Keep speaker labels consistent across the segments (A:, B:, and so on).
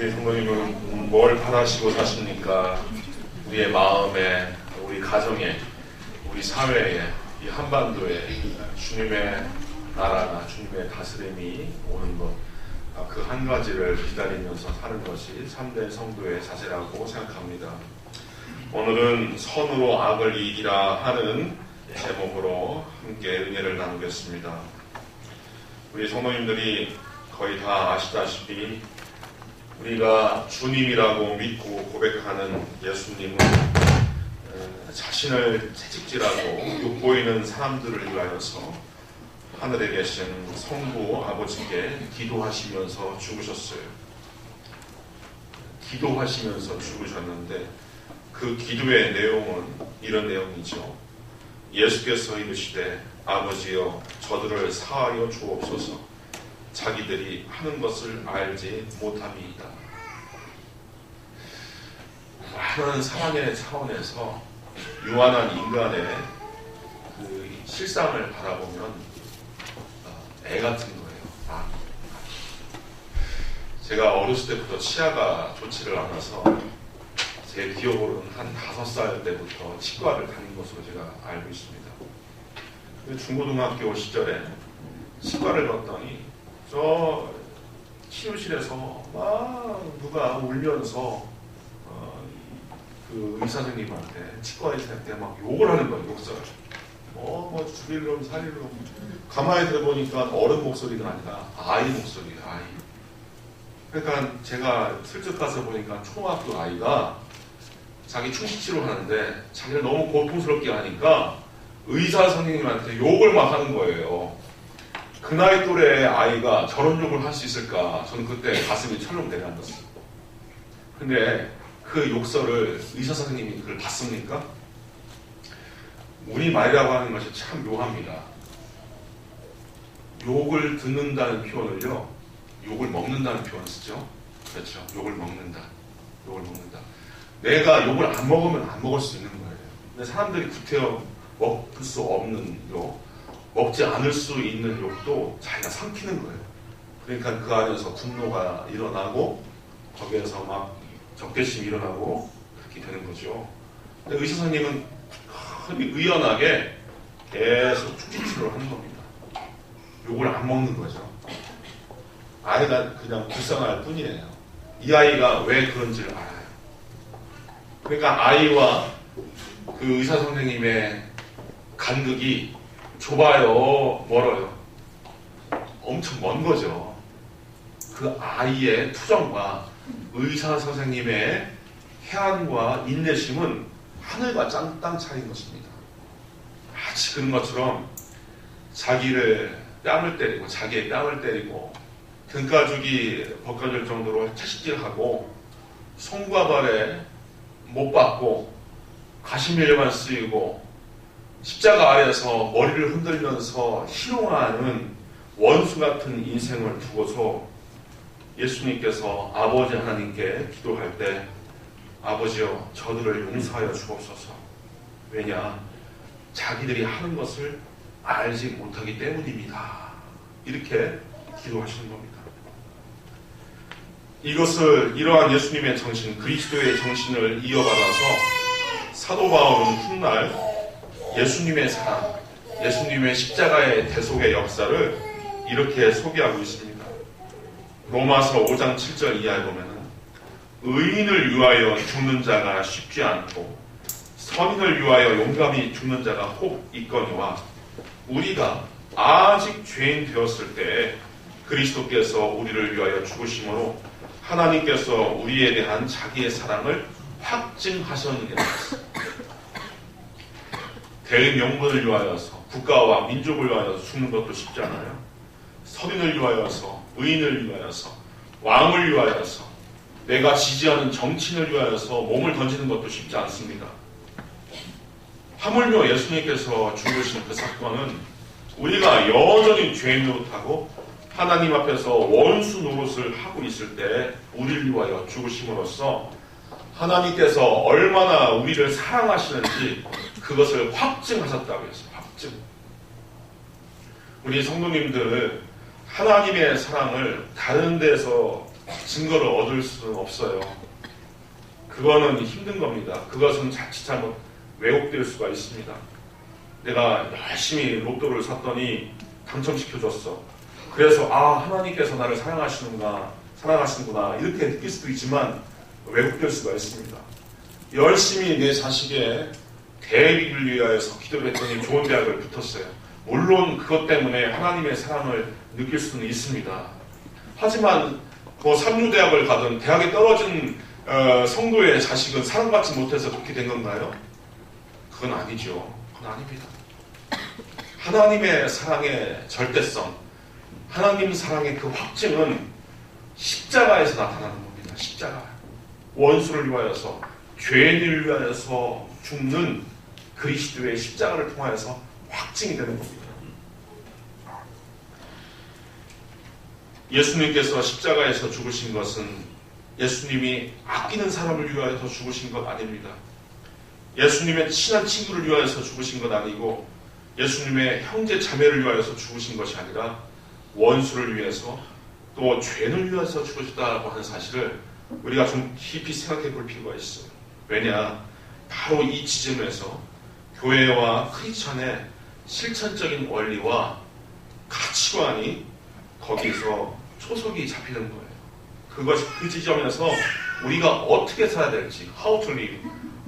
A: 우리 성도님은 뭘 바라시고 사십니까? 우리의 마음에, 우리 가정에, 우리 사회에, 이 한반도에 주님의 나라나 주님의 다스림이 오는 것, 그 한 가지를 기다리면서 사는 것이 참된 성도의 자세라고 생각합니다. 오늘은 선으로 악을 이기라 하는 제목으로 함께 은혜를 나누겠습니다. 우리 성도님들이 거의 다 아시다시피 우리가 주님이라고 믿고 고백하는 예수님은 자신을 채찍질하고 욕보이는 사람들을 위하여서 하늘에 계신 성부 아버지께 기도하시면서 죽으셨어요. 기도하시면서 죽으셨는데 그 기도의 내용은 이런 내용이죠. 예수께서 이르시되 아버지여 저들을 사하여 주옵소서. 자기들이 하는 것을 알지 못함이이다. 많은 사랑의 차원에서 유한한 인간의 그 실상을 바라보면 애 같은 거예요. 제가 어렸을 때부터 치아가 좋지를 않아서 제 기억으로는 한 5살 때부터 치과를 다닌 것으로 제가 알고 있습니다. 중고등학교 시절에 치과를 갔더니 저 치료실에서 막 누가 울면서 그 의사 선생님한테 치과 의사한테 막 욕을 하는 거예요. 욕설. 뭐 죽일놈 살릴놈. 가만히 들어보니까 어른 목소리가 아니라 아이 목소리예요. 아이. 그러니까 제가 슬쩍 가서 보니까 초등학교 아이가 자기 충치치료 하는데 자기를 너무 고통스럽게 하니까 의사 선생님한테 욕을 막 하는 거예요. 그 나이 또래의 아이가 저런 욕을 할 수 있을까? 저는 그때 가슴이 철렁 내려앉았어요. 근데 그 욕설을 의사 선생님이 그걸 봤습니까? 우리말이라고 하는 것이 참 묘합니다. 욕을 듣는다는 표현을요, 욕을 먹는다는 표현을 쓰죠. 그렇죠. 욕을 먹는다. 욕을 먹는다. 내가 욕을 안 먹으면 안 먹을 수 있는 거예요. 근데 사람들이 구태여 먹을 수 없는 욕, 먹지 않을 수 있는 욕도 자기가 삼키는 거예요. 그러니까 그 안에서 분노가 일어나고 거기에서 막 적대심이 일어나고 그렇게 되는 거죠. 근데 의사 선생님은 의연하게 계속 축지치료를 하는 겁니다. 욕을 안 먹는 거죠. 아이가 그냥 불쌍할 뿐이에요. 이 아이가 왜 그런지를 알아요. 그러니까 아이와 그 의사 선생님의 간극이 좁아요, 멀어요. 엄청 먼 거죠. 그 아이의 투정과 의사 선생님의 해안과 인내심은 하늘과 땅 차이인 것입니다. 마치 그런 것처럼 자기의 뺨을 때리고 등가죽이 벗겨질 정도로 채찍질하고 손과 발에 못 박고 가시밀려만 쓰이고 십자가 아래에서 머리를 흔들면서 희롱하는 원수 같은 인생을 두고서 예수님께서 아버지 하나님께 기도할 때 아버지여 저들을 용서하여 주옵소서. 왜냐? 자기들이 하는 것을 알지 못하기 때문입니다. 이렇게 기도하시는 겁니다. 이러한 예수님의 정신, 그리스도의 정신을 이어받아서 사도 바울은 훗날 예수님의 사랑, 예수님의 십자가의 대속의 역사를 이렇게 소개하고 있습니다. 로마서 5장 7절 이하에 보면은 의인을 위하여 죽는 자가 쉽지 않고 선인을 위하여 용감히 죽는 자가 혹 있거니와 우리가 아직 죄인 되었을 때 그리스도께서 우리를 위하여 죽으심으로 하나님께서 우리에 대한 자기의 사랑을 확증하셨느니라. 대의 명분을 위하여서 국가와 민족을 위하여서 죽는 것도 쉽지 않아요. 선인을 위하여서, 의인을 위하여서, 왕을 위하여서, 내가 지지하는 정치인을 위하여서 몸을 던지는 것도 쉽지 않습니다. 하물며 예수님께서 죽으신 그 사건은 우리가 여전히 죄인 노릇하고 하나님 앞에서 원수 노릇을 하고 있을 때 우리를 위하여 죽으심으로써 하나님께서 얼마나 우리를 사랑하시는지 그것을 확증하셨다고 했어요. 확증. 우리 성도님들 하나님의 사랑을 다른 데서 증거를 얻을 수는 없어요. 그거는 힘든 겁니다. 그것은 자칫 잘못 왜곡될 수가 있습니다. 내가 열심히 로또를 샀더니 당첨시켜줬어. 그래서 하나님께서 나를 사랑하시는구나 이렇게 느낄 수도 있지만 왜곡될 수가 있습니다. 열심히 내 자식의 대비를 위하여서 기도를 했더니 좋은 대학을 붙었어요. 물론 그것 때문에 하나님의 사랑을 느낄 수는 있습니다. 하지만 삼류대학을 가든 대학에 떨어진 성도의 자식은 사랑받지 못해서 그렇게 된 건가요? 그건 아니죠. 그건 아닙니다. 하나님의 사랑의 절대성, 하나님 사랑의 그 확증은 십자가에서 나타나는 겁니다. 십자가. 원수를 위하여서, 죄인을 위하여서 죽는 그리스도의 십자가를 통하여서 확증이 되는 겁니다. 예수님께서 십자가에서 죽으신 것은 예수님이 아끼는 사람을 위하여서 죽으신 것 아닙니다. 예수님의 친한 친구를 위하여서 죽으신 것 아니고 예수님의 형제 자매를 위하여서 죽으신 것이 아니라 원수를 위해서 또 죄를 위해서 죽으셨다고 하는 사실을 우리가 좀 깊이 생각해 볼 필요가 있어요. 왜냐? 바로 이 지점에서 교회와 크리스천의 실천적인 원리와 가치관이 거기서 초석이 잡히는 거예요. 그것이 그 지점에서 우리가 어떻게 살아야 될지, how to live,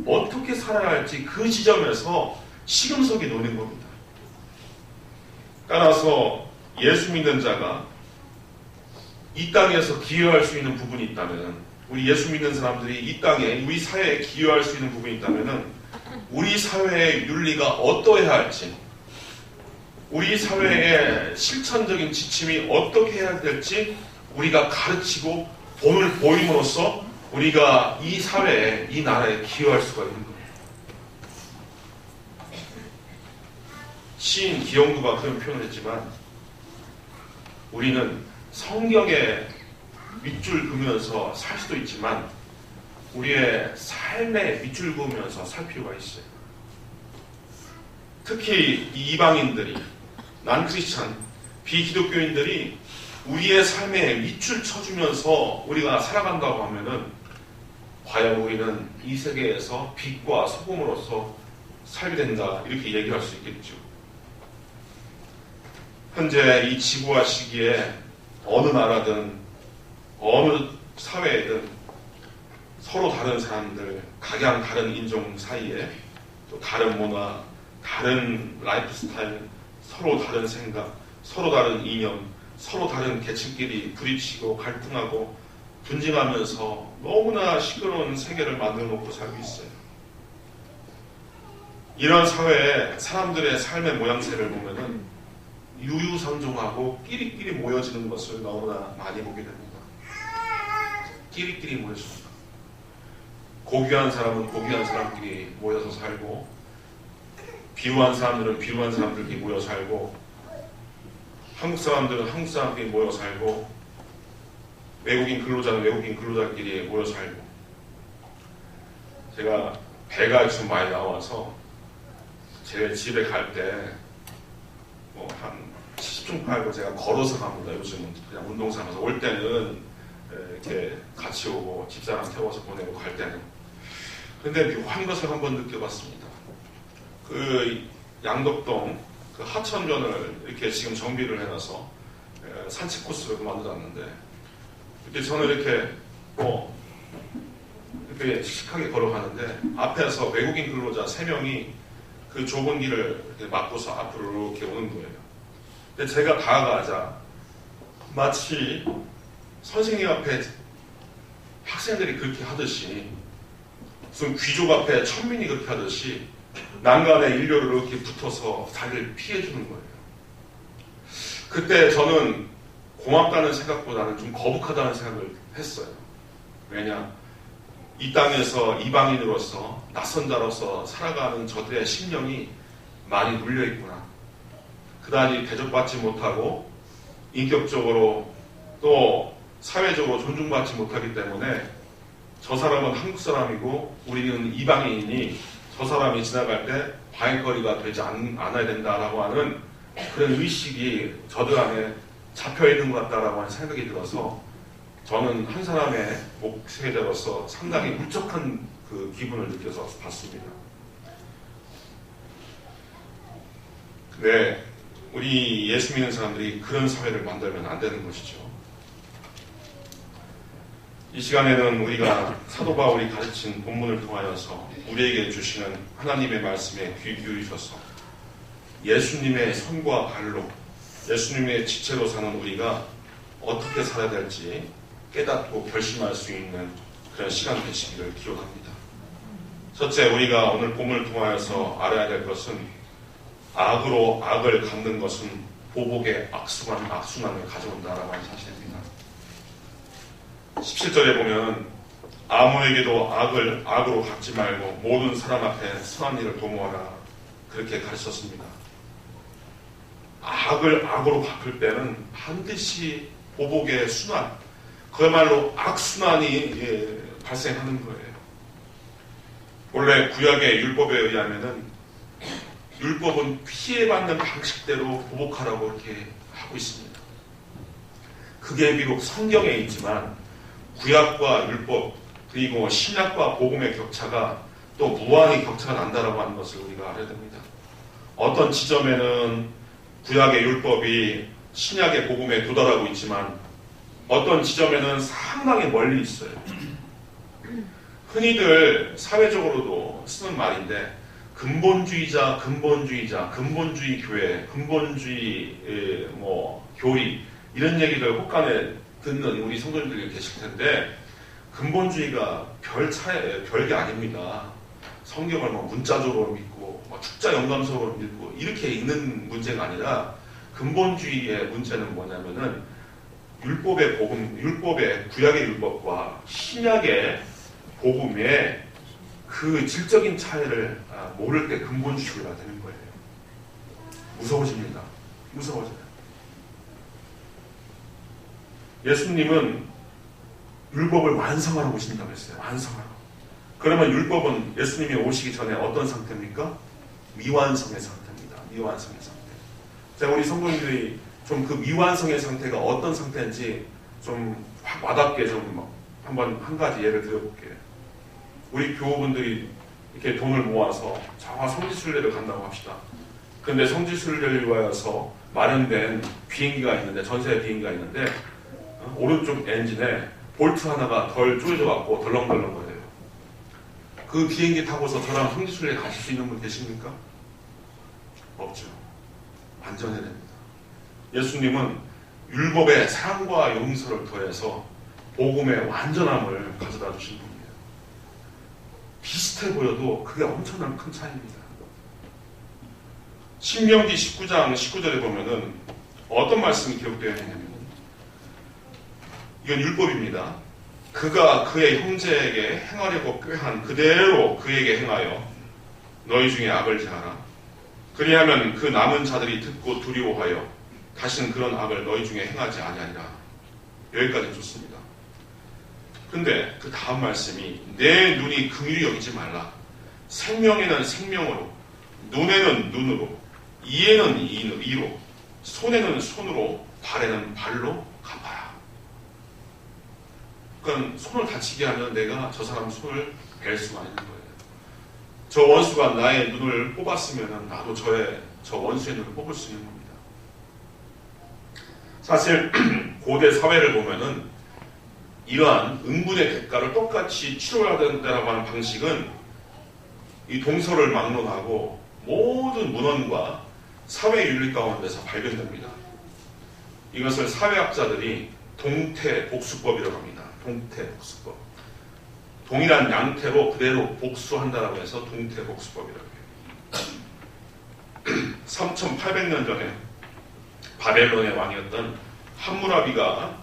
A: 어떻게 살아야 할지 그 지점에서 시금석이 놓이는 겁니다. 따라서 예수 믿는 자가 이 땅에서 기여할 수 있는 부분이 있다면, 우리 예수 믿는 사람들이 이 땅에 우리 사회에 기여할 수 있는 부분이 있다면 우리 사회의 윤리가 어떠해야 할지, 우리 사회의 실천적인 지침이 어떻게 해야 될지 우리가 가르치고 본을 보임으로써 우리가 이 사회에, 이 나라에 기여할 수가 있는 겁니다. 시인 기영도가 그런 표현을 했지만 우리는 성경에 밑줄 그으면서 살 수도 있지만 우리의 삶에 밑줄 그으면서 살 필요가 있어요. 특히 이 이방인들이, 난크리스찬, 비기독교인들이 우리의 삶에 밑줄 쳐주면서 우리가 살아간다고 하면은 과연 우리는 이 세계에서 빛과 소금으로서 살게 된다, 이렇게 얘기할 수 있겠죠. 현재 이 지구와 시기에 어느 나라든 어느 사회에든 서로 다른 사람들, 각양 다른 인종 사이에 또 다른 문화, 다른 라이프 스타일, 서로 다른 생각, 서로 다른 이념, 서로 다른 계층끼리 부딪히고 갈등하고 분쟁하면서 너무나 시끄러운 세계를 만들어 놓고 살고 있어요. 이런 사회에 사람들의 삶의 모양새를 보면은 유유상종하고 끼리끼리 모여지는 것을 너무나 많이 보게 됩니다. 끼리끼리 모여집니다. 고귀한 사람은 고귀한 사람끼리 모여서 살고, 비루한 사람들은 비루한 사람들끼리 모여 살고, 한국 사람들은 한국 사람끼리 모여 살고, 외국인 근로자는 외국인 근로자끼리 모여 살고. 제가 배가 좀 많이 나와서 제 집에 갈 때 한 70중 팔고 제가 걸어서 갑니다. 요즘은 그냥 운동 삼아서. 올 때는 이렇게 같이 오고 집사람 태워서 보내고, 갈 때는. 근데 묘한 것을 한번 느껴봤습니다. 그 양덕동 그 하천변을 이렇게 지금 정비를 해놔서 산책 코스로 만들었는데, 이렇게 저는 이렇게 이렇게 씩하게 걸어가는데 앞에서 외국인 근로자 3명이 그 좁은 길을 이렇게 막고서 앞으로 이렇게 오는 거예요. 근데 제가 다가가자 마치 선생님 앞에 학생들이 그렇게 하듯이, 무슨 귀족 앞에 천민이 그렇게 하듯이 난간에 일렬로 이렇게 붙어서 자기를 피해주는 거예요. 그때 저는 고맙다는 생각보다는 좀 거북하다는 생각을 했어요. 왜냐? 이 땅에서 이방인으로서, 낯선 자로서 살아가는 저들의 심령이 많이 눌려있구나. 그다지 대접받지 못하고 인격적으로 또 사회적으로 존중받지 못하기 때문에 저 사람은 한국 사람이고 우리는 이방인이니 저 사람이 지나갈 때 방해거리가 되지 않아야 된다라고 하는 그런 의식이 저들 안에 잡혀있는 것 같다라고 하는 생각이 들어서 저는 한 사람의 목회자로서 상당히 울적한 그 기분을 느껴서 봤습니다. 네, 우리 예수 믿는 사람들이 그런 사회를 만들면 안 되는 것이죠. 이 시간에는 우리가 사도 바울이 가르친 본문을 통하여서 우리에게 주시는 하나님의 말씀에 귀 기울이셔서 예수님의 손과 발로 예수님의 지체로 사는 우리가 어떻게 살아야 될지 깨닫고 결심할 수 있는 그런 시간 되시기를 기원합니다. 첫째, 우리가 오늘 본문을 통하여서 알아야 될 것은 악으로 악을 갚는 것은 보복의 악순환을 가져온다라고 하는 사실입니다. 17절에 보면 아무에게도 악을 악으로 갚지 말고 모든 사람 앞에 선한 일을 도모하라 그렇게 가르쳤습니다. 악을 악으로 갚을 때는 반드시 보복의 순환, 그야말로 악순환이 발생하는 거예요. 원래 구약의 율법에 의하면은 율법은 피해받는 방식대로 보복하라고 이렇게 하고 있습니다. 그게 비록 성경에 있지만 구약과 율법 그리고 신약과 복음의 격차가 또 무한히 격차가 난다라고 하는 것을 우리가 알아야 됩니다. 어떤 지점에는 구약의 율법이 신약의 복음에 도달하고 있지만 어떤 지점에는 상당히 멀리 있어요. 흔히들 사회적으로도 쓰는 말인데 근본주의 교회, 근본주의 교리 이런 얘기를 혹간에 듣는 우리 성도님들이 계실 텐데 근본주의가 별게 아닙니다. 성경을 문자적으로 믿고 축자 영감적으로 믿고 이렇게 있는 문제가 아니라 근본주의의 문제는 뭐냐면은 율법의 구약의 율법과 신약의 복음의 그 질적인 차이를 모를 때 근본주의가 되는 거예요. 무서워집니다. 무서워져요. 예수님은 율법을 완성하러 오신다고 했어요. 완성하러. 그러면 율법은 예수님이 오시기 전에 어떤 상태입니까? 미완성의 상태입니다. 미완성의 상태. 자, 우리 성도님들이 좀 그 미완성의 상태가 어떤 상태인지 좀 확 와닿게 좀 한번 한 가지 예를 들어볼게요. 우리 교우분들이 이렇게 돈을 모아서 저 성지순례를 간다고 합시다. 근데 성지순례를 위하여서 마련된 비행기가 있는데, 전세 비행기가 있는데, 오른쪽 엔진에 볼트 하나가 덜 조여져 갖고 덜렁덜렁 거려요. 그 비행기 타고서 저랑 성지순례 가실 수 있는 분 계십니까? 없죠. 완전해야 됩니다. 예수님은 율법의 사랑과 용서를 더해서 복음의 완전함을 가져다 주신 분입니다. 비슷해 보여도 그게 엄청난 큰 차이입니다. 신명기 19장 19절에 보면은 어떤 말씀이 기록되어 있냐면, 이건 율법입니다. 그가 그의 형제에게 행하려고 꾀한 그대로 그에게 행하여 너희 중에 악을 제하라. 그리하면 그 남은 자들이 듣고 두려워하여 다시는 그런 악을 너희 중에 행하지 아니하리라. 여기까지 좋습니다. 근데 그 다음 말씀이 내 눈이 긍휼히 여기지 말라. 생명에는 생명으로, 눈에는 눈으로, 이에는 이로, 손에는 손으로, 발에는 발로 갚아라. 그러니까 손을 다치게 하면 내가 저 사람 손을 벨 수가 있는 거예요. 저 원수가 나의 눈을 뽑았으면 나도 저 원수의 눈을 뽑을 수 있는 겁니다. 사실 고대 사회를 보면은 이러한 응분의 대가를 똑같이 치러야 된다고 하는 방식은 이 동서를 막론하고 모든 문헌과 사회윤리 가운데서 발견됩니다. 이것을 사회학자들이 동태복수법이라고 합니다. 동태복수법. 동일한 양태로 그대로 복수한다라고 해서 동태복수법이라고 해요. 3800년 전에 바벨론의 왕이었던 함무라비가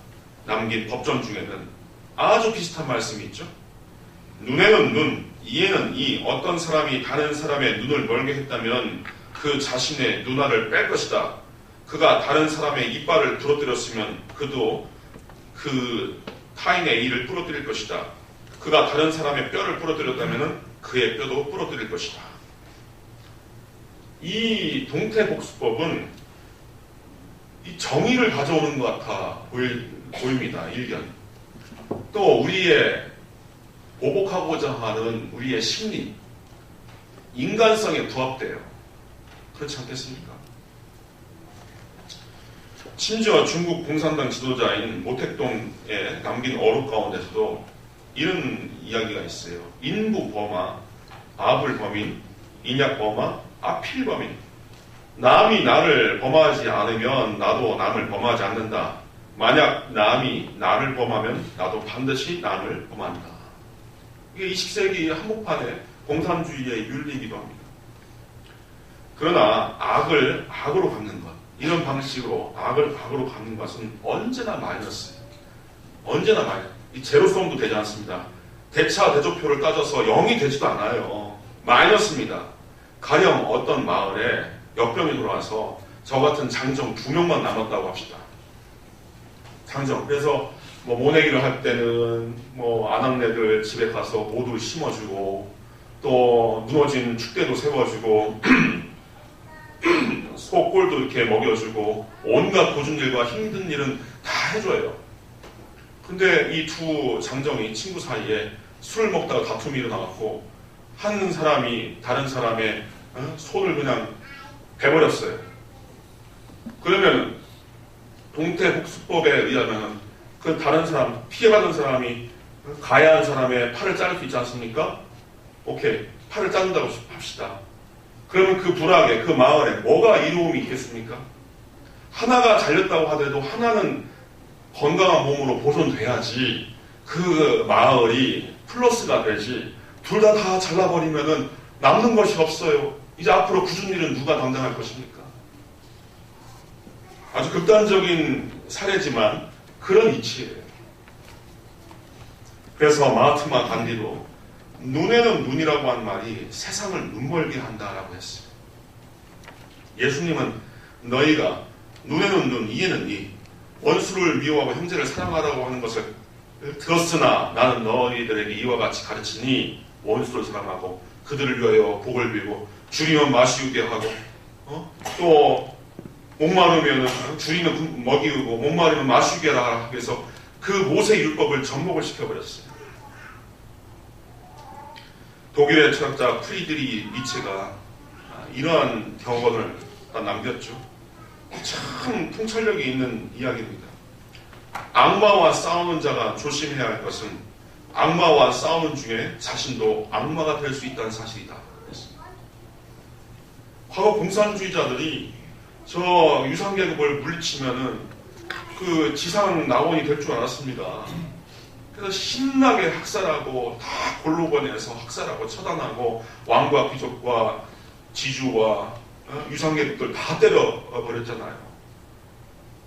A: 남긴 법전 중에는 아주 비슷한 말씀이 있죠. 눈에는 눈, 이에는 이. 어떤 사람이 다른 사람의 눈을 멀게 했다면 그 자신의 눈알을 뺄 것이다. 그가 다른 사람의 이빨을 부러뜨렸으면 그도 그 타인의 이를 부러뜨릴 것이다. 그가 다른 사람의 뼈를 부러뜨렸다면 그의 뼈도 부러뜨릴 것이다. 이 동태복수법은 이 정의를 가져오는 것 같아 보입니다. 일견. 또 우리의 보복하고자 하는 우리의 심리, 인간성에 부합돼요. 그렇지 않겠습니까? 심지어 중국 공산당 지도자인 모택동에 남긴 어록 가운데서도 이런 이야기가 있어요. 인부 범아, 아불 범인, 인약 범아, 아필 범인. 남이 나를 범하지 않으면 나도 남을 범하지 않는다. 만약 남이 나를 범하면 나도 반드시 남을 범한다. 이게 20세기 한복판의 공산주의의 윤리이기도 합니다. 그러나 악을 악으로 갚는 것, 이런 방식으로 악을 악으로 갚는 것은 언제나 마이너스예요. 언제나 마이너스. 이 제로섬도 되지 않습니다. 대차 대조표를 따져서 0이 되지도 않아요. 마이너스입니다. 가령 어떤 마을에 역병이 들어와서 저 같은 장정 2명만 남았다고 합시다. 장정. 그래서 뭐 모내기를 할 때는 뭐 아낙네들 집에 가서 모두 심어주고 또 무너진 축대도 세워주고 소꼴도 이렇게 먹여주고 온갖 고준 일과 힘든 일은 다 해줘요. 근데 이 두 장정이 친구 사이에 술을 먹다가 다툼이 일어나갖고 한 사람이 다른 사람의 손을 그냥 베버렸어요. 그러면 동태복수법에 의하면 그 다른 사람, 피해받은 사람이 가해한 사람의 팔을 자를 수 있지 않습니까? 오케이, 팔을 자른다고 합시다. 그러면 그 불악에, 그 마을에 뭐가 이로움이 있겠습니까? 하나가 잘렸다고 하더라도 하나는 건강한 몸으로 보존돼야지 그 마을이 플러스가 되지. 둘 다 잘라버리면은 남는 것이 없어요. 이제 앞으로 굳은 일은 누가 담당할 것입니까? 아주 극단적인 사례지만 그런 이치예요. 그래서 마하트마 간디도 눈에는 눈이라고 한 말이 세상을 눈멀게 한다라고 했어요. 예수님은 너희가 눈에는 눈, 이에는 이, 원수를 미워하고 형제를 사랑하라고 하는 것을 들었으나 나는 너희들에게 이와 같이 가르치니 원수를 사랑하고 그들을 위하여 복을 빌고 줄이면 마시우게 하고 또 목마르면 줄이면 먹이고 목마르면 마시우게 하라 해서 그 모세 율법을 접목을 시켜버렸어요. 독일의 철학자 프리드리 니체가 이러한 격언을 남겼죠. 참 통찰력이 있는 이야기입니다. 악마와 싸우는 자가 조심해야 할 것은 악마와 싸우는 중에 자신도 악마가 될 수 있다는 사실이다. 과거 공산주의자들이 저 유상계급을 물리치면은 그 지상 낙원이 될 줄 알았습니다. 그래서 신나게 학살하고 다 골로 보내서 학살하고 처단하고 왕과 귀족과 지주와 유상계급들 다 때려버렸잖아요.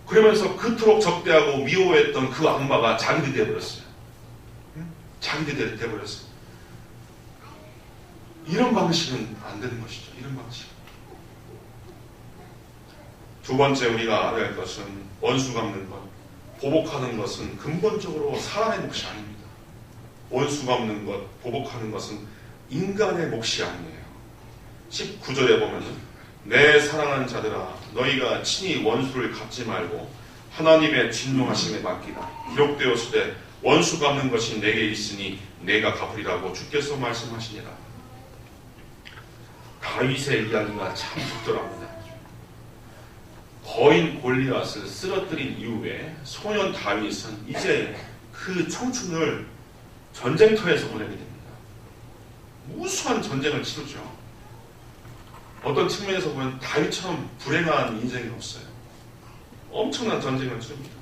A: 그러면서 그토록 적대하고 미워했던 그 악마가 자기들이 되어버렸어요. 자기들이 되어버렸어요. 이런 방식은 안 되는 것이죠. 이런 방식. 두 번째 우리가 알아야 할 것은 원수 갚는 것, 보복하는 것은 근본적으로 사람의 몫이 아닙니다. 원수 갚는 것, 보복하는 것은 인간의 몫이 아니에요. 19절에 보면 내 사랑하는 자들아 너희가 친히 원수를 갚지 말고 하나님의 진노하심에 맡기라. 기록되었으되 원수 갚는 것이 내게 있으니 내가 갚으리라고 주께서 말씀하시니라. 다윗의 이야기가 참 적절합니다. 거인 골리앗을 쓰러뜨린 이후에 소년 다윗은 이제 그 청춘을 전쟁터에서 보내게 됩니다. 무수한 전쟁을 치르죠. 어떤 측면에서 보면 다윗처럼 불행한 인생이 없어요. 엄청난 전쟁을 치릅니다.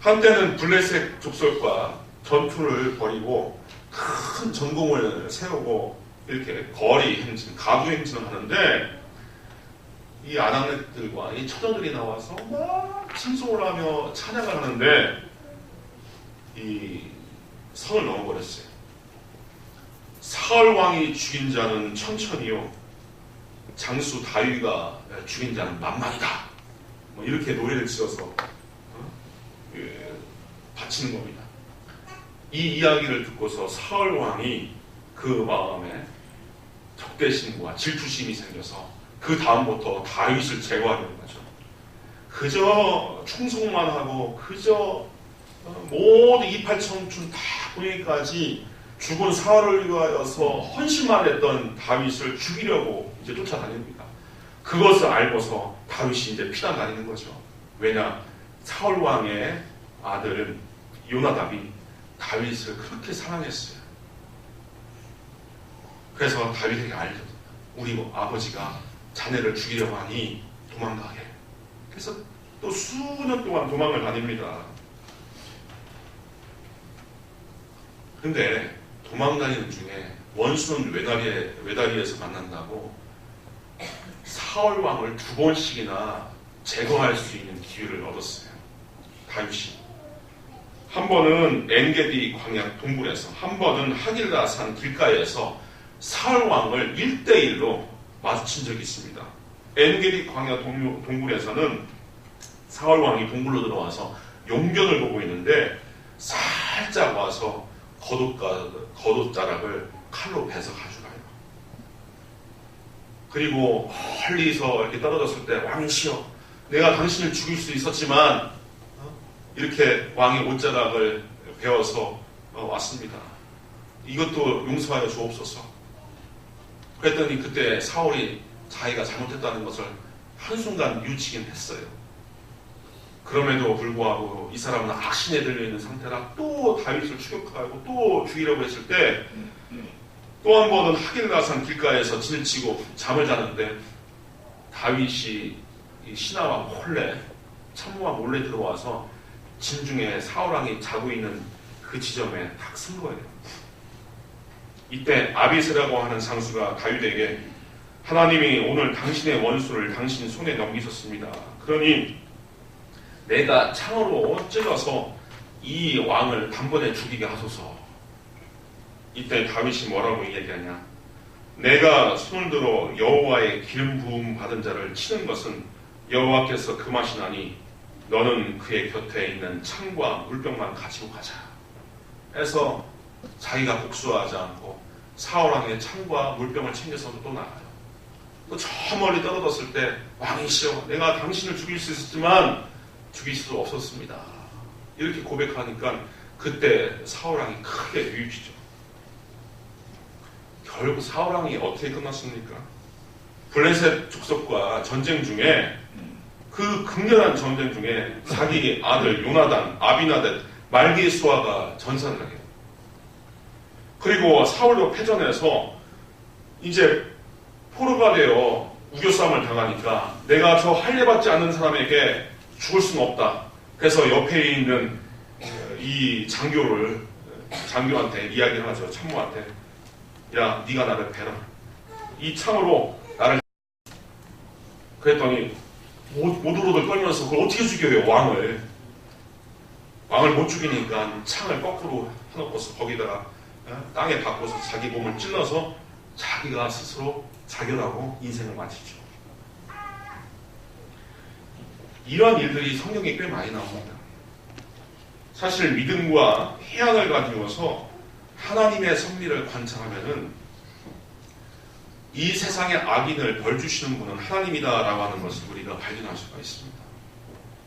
A: 한때는 블레셋 족속과 전투를 벌이고 큰 전공을 세우고 이렇게 거리 행진, 가두 행진을 하는데 이 아낙네들과 이 처녀들이 나와서 막 찬송을 하며 찬양을 하는데 이 선을 넘어버렸어요. 사울 왕이 죽인 자는 천천히요, 장수 다윗가 죽인 자는 만만이다. 뭐 이렇게 노래를 지어서 바치는 겁니다. 이 이야기를 듣고서 사울 왕이 그 마음에 적대심과 질투심이 생겨서 그 다음부터 다윗을 제거하려는 거죠. 그저 충성만 하고 그저 모두 이팔청춘 다 보내기까지 죽은 사울을 위하여서 헌신만 했던 다윗을 죽이려고 이제 쫓아다닙니다. 그것을 알고서 다윗이 이제 피난 다니는 거죠. 왜냐? 사울 왕의 아들 요나답이 다윗을 그렇게 사랑했어요. 그래서 다윗에게 알려줬다. 우리 아버지가 자네를 죽이려고 하니 도망가게. 그래서 또 수년 동안 도망을 다닙니다. 근데 도망다니는 중에 원수는 외다리에서 만난다고 사울 왕을 2번씩이나 제거할 수 있는 기회를 얻었어요. 다윗이. 한 번은 엔게디 광야 동굴에서, 한 번은 하길라산 길가에서 사울 왕을 1대1로 마주친 적이 있습니다. 엔게디 광야 동굴에서는 사울 왕이 동굴로 들어와서 용변을 보고 있는데 살짝 와서 겉옷자락을 칼로 베서 가져가요. 그리고 멀리서 이렇게 떨어졌을 때 왕이시여, 내가 당신을 죽일 수 있었지만 이렇게 왕의 옷자락을 베어서 왔습니다. 이것도 용서하여 주옵소서. 그랬더니 그때 사울이 자기가 잘못했다는 것을 한순간 뉘우치긴 했어요. 그럼에도 불구하고 이 사람은 악신에 들려있는 상태라 또 다윗을 추격하고 또 죽이려고 했을 때 또 한 번은 하길라산 길가에서 진을 치고 잠을 자는데 다윗이 이 신하와 몰래, 참모와 몰래 들어와서 진중에 사울왕이 자고 있는 그 지점에 딱 쓴 거예요. 이때 아비스라고 하는 상수가 다윗에게 하나님이 오늘 당신의 원수를 당신 손에 넘기셨습니다. 그러니 내가 창으로 찔러서 이 왕을 단번에 죽이게 하소서. 이때 다윗이 뭐라고 얘기하냐? 내가 손을 들어 여호와의 기름 부음 받은 자를 치는 것은 여호와께서 금하시나니 너는 그의 곁에 있는 창과 물병만 가지고 가자. 해서 자기가 복수하지 않고 사울왕의 창과 물병을 챙겨서 또 나가요. 또 저 멀리 떨어졌을 때 왕이시여, 내가 당신을 죽일 수 있었지만 죽일 수 없었습니다. 이렇게 고백하니까 그때 사울왕이 크게 뉘우치죠. 결국 사울왕이 어떻게 끝났습니까? 블레셋 족속과 전쟁 중에, 그 극렬한 전쟁 중에 자기 아들 요나단, 아비나댓, 말기수아가 전사를 하게. 그리고 사울로 패전해서 이제 포로가 되어 우겨싸움을 당하니까 내가 저 할례받지 않는 사람에게 죽을 수는 없다. 그래서 옆에 있는 이 장교한테 이야기를 하죠. 참모한테. 야, 네가 나를 베라. 이 창으로 나를. 그랬더니 오들오들 떨면서 그걸 어떻게 죽여요, 왕을. 왕을 못 죽이니까 창을 거꾸로 해놓고서 거기다가 땅에 박고서 자기 몸을 찔러서 자기가 스스로 자결하고 인생을 마치죠. 이런 일들이 성경에 꽤 많이 나옵니다. 사실 믿음과 해안을 가지고서 하나님의 섭리를 관찰하면은 이 세상의 악인을 벌 주시는 분은 하나님이다라고 하는 것을 우리가 발견할 수가 있습니다.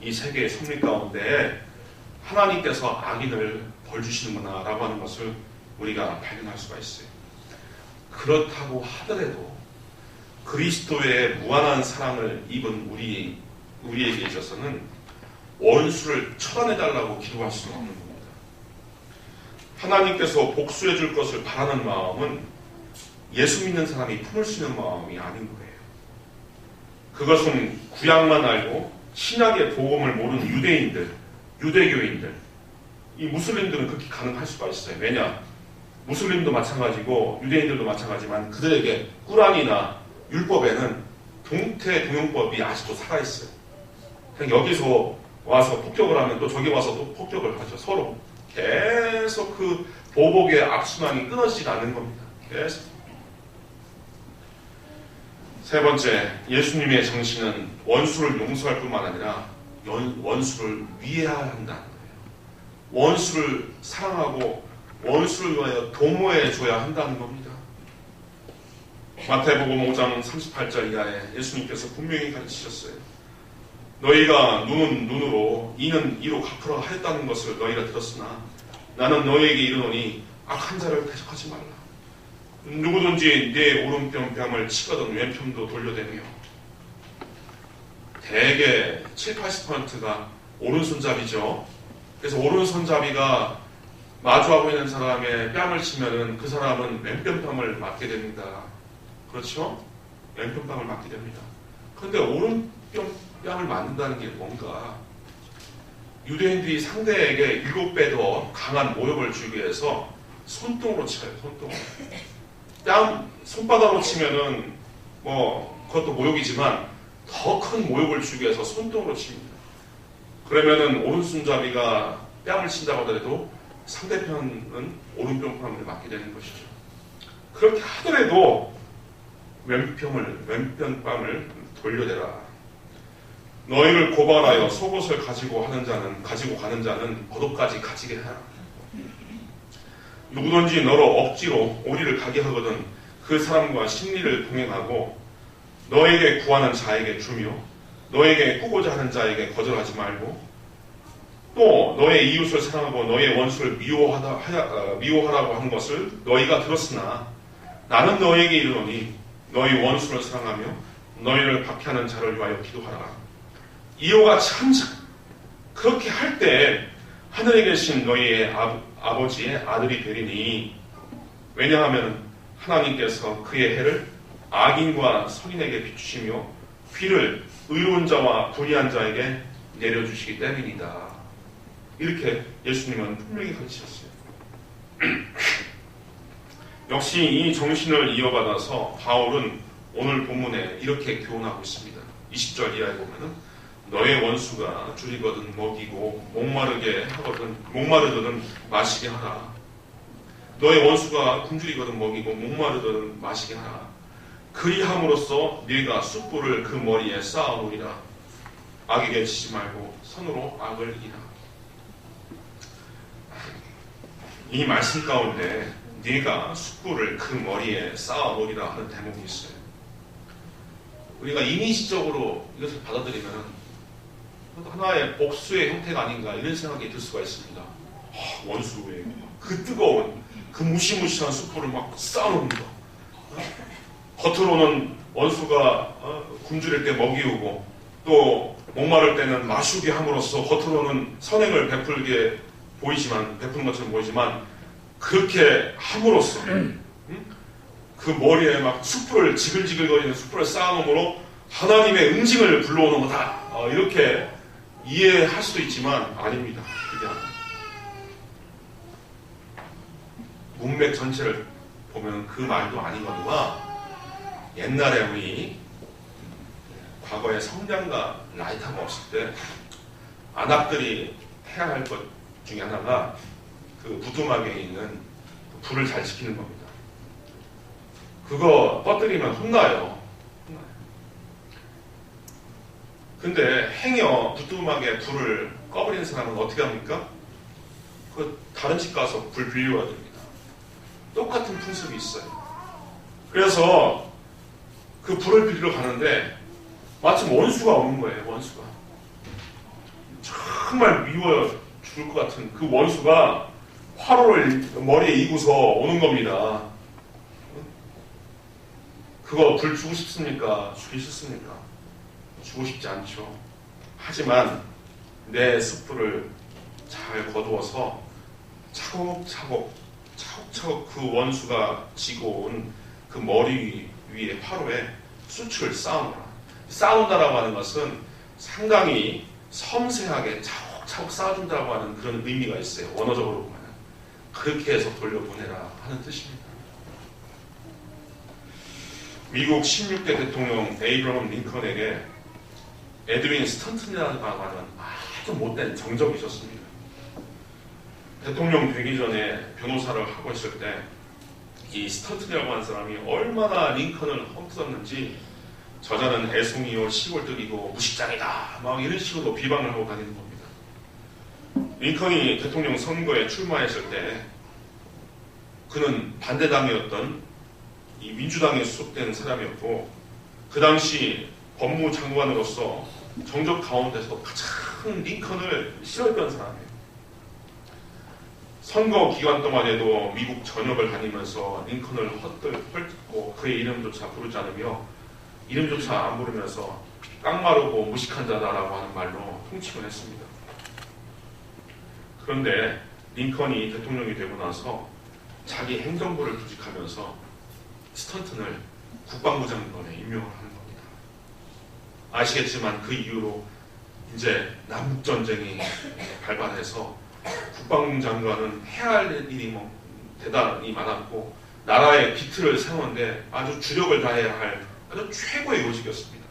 A: 이 세계의 섭리 가운데 하나님께서 악인을 벌 주시는구나라고 하는 것을 우리가 발견할 수가 있어요. 그렇다고 하더라도 그리스도의 무한한 사랑을 입은 우리에게 있어서는 원수를 처단해달라고 기도할 수는 없는 겁니다. 하나님께서 복수해 줄 것을 바라는 마음은 예수 믿는 사람이 품을 수 있는 마음이 아닌 거예요. 그것은 구약만 알고 신약의 복음을 모르는 유대교인들, 이 무슬림들은 그렇게 가능할 수가 있어요. 왜냐? 무슬림도 마찬가지고 유대인들도 마찬가지지만 그들에게 꾸란이나 율법에는 동태동용법이 아직도 살아있어요. 그냥 여기서 와서 폭격을 하면 또 저기 와서 또 폭격을 하죠. 서로 계속 그 보복의 악순환이 끊어지지 않는 겁니다. 계속. 세 번째, 예수님의 정신은 원수를 용서할 뿐만 아니라 원수를 위해야 한다는 거예요. 원수를 사랑하고 원수를 위하여 도모해 줘야 한다는 겁니다. 마태복음 5장 38절 이하에 예수님께서 분명히 가르치셨어요. 너희가 눈은 눈으로 이는 이로 갚으라 하였다는 것을 너희가 들었으나 나는 너희에게 이르노니 악한 자를 대적하지 말라. 누구든지 내 오른편 뺨을 치거든 왼편도 돌려대며. 대개 70~80%가 오른손잡이죠. 그래서 오른손잡이가 마주하고 있는 사람의 뺨을 치면은 그 사람은 왼편 뺨을 맞게 됩니다. 그렇죠? 왼편 뺨을 맞게 됩니다. 그런데 오른편 뺨을 맞는다는 게 뭔가? 유대인들이 상대에게 7배 더 강한 모욕을 주기 위해서 손등으로 쳐요. 손등으로. 손바닥으로 치면은 그것도 모욕이지만 더 큰 모욕을 주기 위해서 손등으로 칩니다. 그러면은 오른손잡이가 뺨을 친다고 하더라도 상대편은 오른편 뺨을 맞게 되는 것이죠. 그렇게 하더라도 왼편 뺨을 돌려대라. 너희를 고발하여 속옷을 가지고 가는 자는 겉옷까지 가지게 하라. 누구든지 너로 억지로 오리를 가게 하거든 그 사람과 심리를 동행하고 너에게 구하는 자에게 주며 너에게 꾸고자 하는 자에게 거절하지 말고 또 너의 이웃을 사랑하고 너의 원수를 미워하라고 하는 것을 너희가 들었으나 나는 너에게 이르노니 너희 원수를 사랑하며 너희를 박해하는 자를 위하여 기도하라. 이와 같이 그렇게 할 때 하늘에 계신 너희의 아버지의 아들이 되리니 왜냐하면 하나님께서 그의 해를 악인과 선인에게 비추시며 비를 의로운 자와 불의한 자에게 내려주시기 때문이다. 이렇게 예수님은 분명히 가르치셨어요. 역시 이 정신을 이어받아서 바울은 오늘 본문에 이렇게 교훈하고 있습니다. 20절 이하에 보면은 너의 원수가 줄이거든 먹이고 목마르거든 마시게 하라. 너의 원수가 굶주리거든 먹이고 목마르거든 마시게 하라. 그리함으로써 네가 숯불을 그 머리에 쌓아놓으리라. 악에게 치지 말고 선으로 악을 이라. 이 말씀 가운데 네가 숯불을 그 머리에 쌓아놓으리라 하는 대목이 있어요. 우리가 이미지적으로 이것을 받아들이면 하나의 복수의 형태가 아닌가 이런 생각이 들 수가 있습니다. 원수의 그 뜨거운 그 무시무시한 숯불을 막 쌓아놓는 거. 겉으로는 원수가 굶주릴 때 먹이우고 또 목마를 때는 마시게 함으로써 겉으로는 선행을 베푸는 것처럼 보이지만 그렇게 함으로써 그 머리에 막 숯불을 지글지글거리는 숯불을 쌓아놓음으로 하나님의 응징을 불러오는 거다. 이렇게 이해할 수도 있지만 아닙니다. 그게 아니에요. 문맥 전체를 보면 그 말도 아니거니와 옛날에 우리 과거에 성냥과 라이터가 없을 때 안악들이 해야 할 것 중에 하나가 그 부두막에 있는 불을 잘 지키는 겁니다. 그거 꺼뜨리면 혼나요. 근데 행여 부두막에 불을 꺼버리는 사람은 어떻게 합니까? 그 다른 집 가서 불 빌려야 됩니다. 똑같은 풍습이 있어요. 그래서 그 불을 빌리러 가는데 마침 원수가 오는 거예요. 원수가 정말 미워 죽을 것 같은 그 원수가 화로를 머리에 이고서 오는 겁니다. 그거 불 주고 싶습니까? 주기 싫습니까? 주고 싶지 않죠. 하지만 내 숯불을 잘 거두어서 차곡차곡 그 원수가 지고 온 그 머리 위에 화로에 숯을 쌓아놓으라. 쌓아놓는다라고 하는 것은 상당히 섬세하게 차곡차곡 쌓아준다고 하는 그런 의미가 있어요. 원어적으로 보면 그렇게 해서 돌려보내라 하는 뜻입니다. 미국 16대 대통령 에이브러함 링컨에게 에드윈 스턴튼이라는 하는 아주 못된 정적이 있었습니다. 대통령 되기 전에 변호사를 하고 있을 때 이 스턴튼이라고 하는 사람이 얼마나 링컨을 험뜯었는지 저자는 애송이요 시골뜨기고 무식장이다 막 이런 식으로 비방을 하고 다니는 겁니다. 링컨이 대통령 선거에 출마했을 때 그는 반대당이었던 이 민주당에 소속된 사람이었고 그 당시 법무장관으로서 정적 가운데서 가장 링컨을 싫어했던 사람이에요. 선거 기간 동안에도 미국 전역을 다니면서 링컨을 헐뜯고 그의 이름조차 부르지 않으며 이름조차 안 부르면서 깡마르고 무식한 자다라고 하는 말로 통칭을 했습니다. 그런데 링컨이 대통령이 되고 나서 자기 행정부를 조직하면서 스턴튼을 국방부 장관에 임명을 하는 겁니다. 아시겠지만 그 이후로 이제 남북전쟁이 발발해서 국방부 장관은 해야 할 일이 대단히 많았고 나라의 비트를 세우는데 아주 주력을 다해야 할 아주 최고의 요직이었습니다.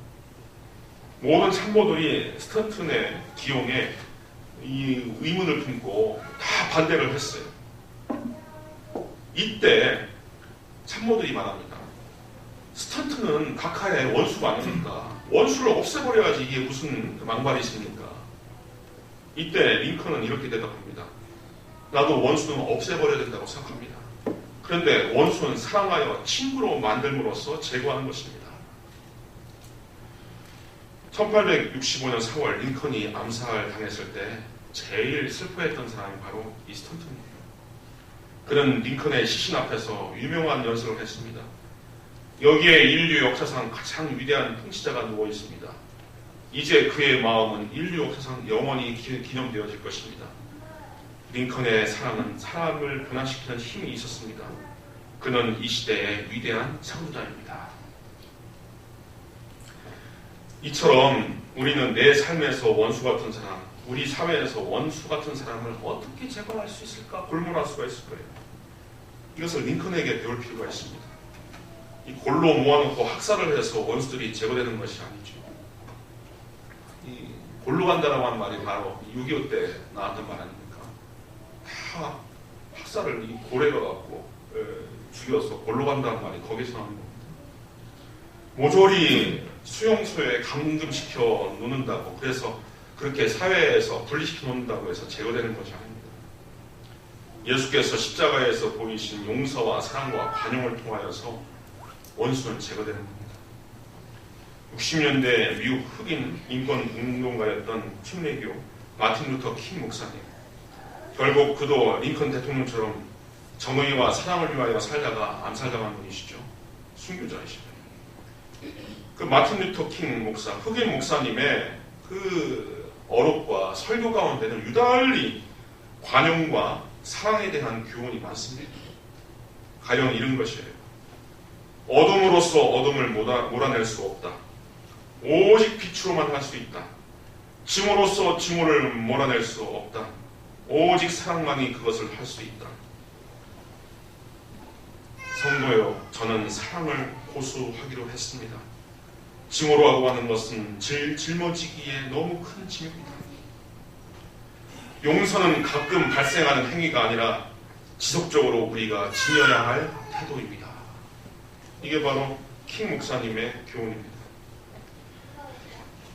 A: 모든 참모들이 스턴튼의 기용에 이 의문을 품고 다 반대를 했어요. 이때 참모들이 말합니다. 스턴튼은 각하의 원수가 아닙니까? 원수를 없애버려야지 이게 무슨 망발이십니까? 이때 링컨은 이렇게 대답합니다. 나도 원수는 없애버려야 된다고 생각합니다. 그런데 원수는 사랑하여 친구로 만들므로써 제거하는 것입니다. 1865년 4월 링컨이 암살당했을 때 제일 슬퍼했던 사람이 바로 이 스턴튼이에요. 그는 링컨의 시신 앞에서 유명한 연설을 했습니다. 여기에 인류 역사상 가장 위대한 통치자가 누워 있습니다. 이제 그의 마음은 인류 역사상 영원히 기념되어질 것입니다. 링컨의 사랑은 사람을 변화시키는 힘이 있었습니다. 그는 이 시대의 위대한 선구자입니다. 이처럼 우리는 내 삶에서 원수 같은 사람, 우리 사회에서 원수 같은 사람을 어떻게 제거할 수 있을까? 골몰할 수가 있을 거예요. 이것을 링컨에게 배울 필요가 있습니다. 이 골로 모아놓고 학살을 해서 원수들이 제거되는 것이 아니죠. 이 골로 간다라고 하는 말이 바로 6.25 때 나왔던 말 아닙니까? 다 학살을 이 고래가 갖고 죽여서 골로 간다는 말이 거기서 나오는 겁니다. 모조리 수용소에 감금시켜 놓는다고 그래서 그렇게 사회에서 분리시켜 놓는다고 해서 제거되는 것이 아닙니다. 예수께서 십자가에서 보이신 용서와 사랑과 관용을 통하여서 원수는 제거되는 겁니다. 60년대 미국 흑인 인권 운동가였던 침례교 마틴 루터 킹 목사님. 결국 그도 링컨 대통령처럼 정의와 사랑을 위하여 살다가 암살당한 분이시죠. 순교자이시죠. 그 마틴 루터 킹 목사, 흑인 목사님의 그 어록과 설교 가운데는 유달리 관용과 사랑에 대한 교훈이 많습니다. 가령 이런 것이에요. 어둠으로서 어둠을 몰아낼 수 없다. 오직 빛으로만 할 수 있다. 증오로서 증오를 몰아낼 수 없다. 오직 사랑만이 그것을 할 수 있다. 성도여, 저는 사랑을 고수하기로 했습니다. 증오라고 하는 것은 짊어지기에 너무 큰 짐입니다. 용서는 가끔 발생하는 행위가 아니라 지속적으로 우리가 지녀야 할 태도입니다. 이게 바로 킹 목사님의 교훈입니다.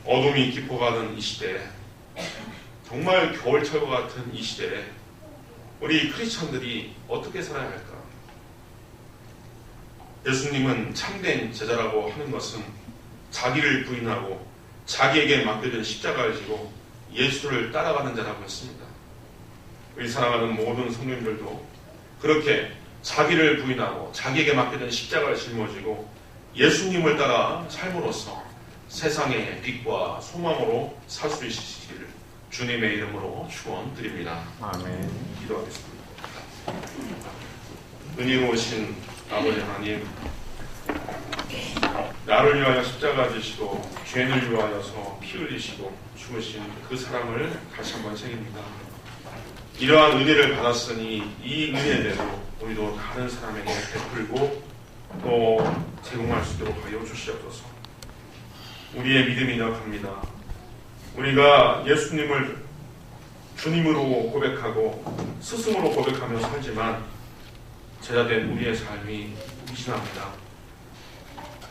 A: 어둠이 깊어가는 이 시대에, 정말 겨울철과 같은 이 시대에 우리 크리스천들이 어떻게 살아야 할까? 예수님은 참된 제자라고 하는 것은 자기를 부인하고 자기에게 맡겨진 십자가를 지고 예수를 따라가는 자라고 했습니다. 우리 사랑하는 모든 성도님들도 그렇게 자기를 부인하고 자기에게 맡겨진 십자가를 짊어지고 예수님을 따라 삶으로써 세상의 빛과 소망으로 살 수 있으시기를 주님의 이름으로 축원드립니다.
B: 아멘.
A: 기도하겠습니다. 은혜로우신 아버지 하나님, 나를 위하여 십자가 지시고 죄인을 위하여서 피 흘리시고 죽으신 그 사랑을 다시 한번 새깁니다. 이러한 은혜를 받았으니 이 은혜대로 우리도 다른 사람에게 베풀고 또 제공할 수 있도록 하여 주시옵소서. 우리의 믿음이 약합니다. 우리가 예수님을 주님으로 고백하고 스승으로 고백하며 살지만 제자된 우리의 삶이 미진합니다.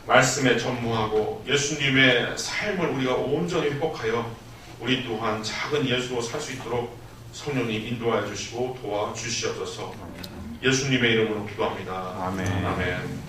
A: 말씀에 전무하고 예수님의 삶을 우리가 온전히 회복하여 우리 또한 작은 예수로 살 수 있도록 성령님 인도하여 주시고 도와주시옵소서. 예수님의 이름으로 기도합니다.
B: 아멘.
A: 아멘.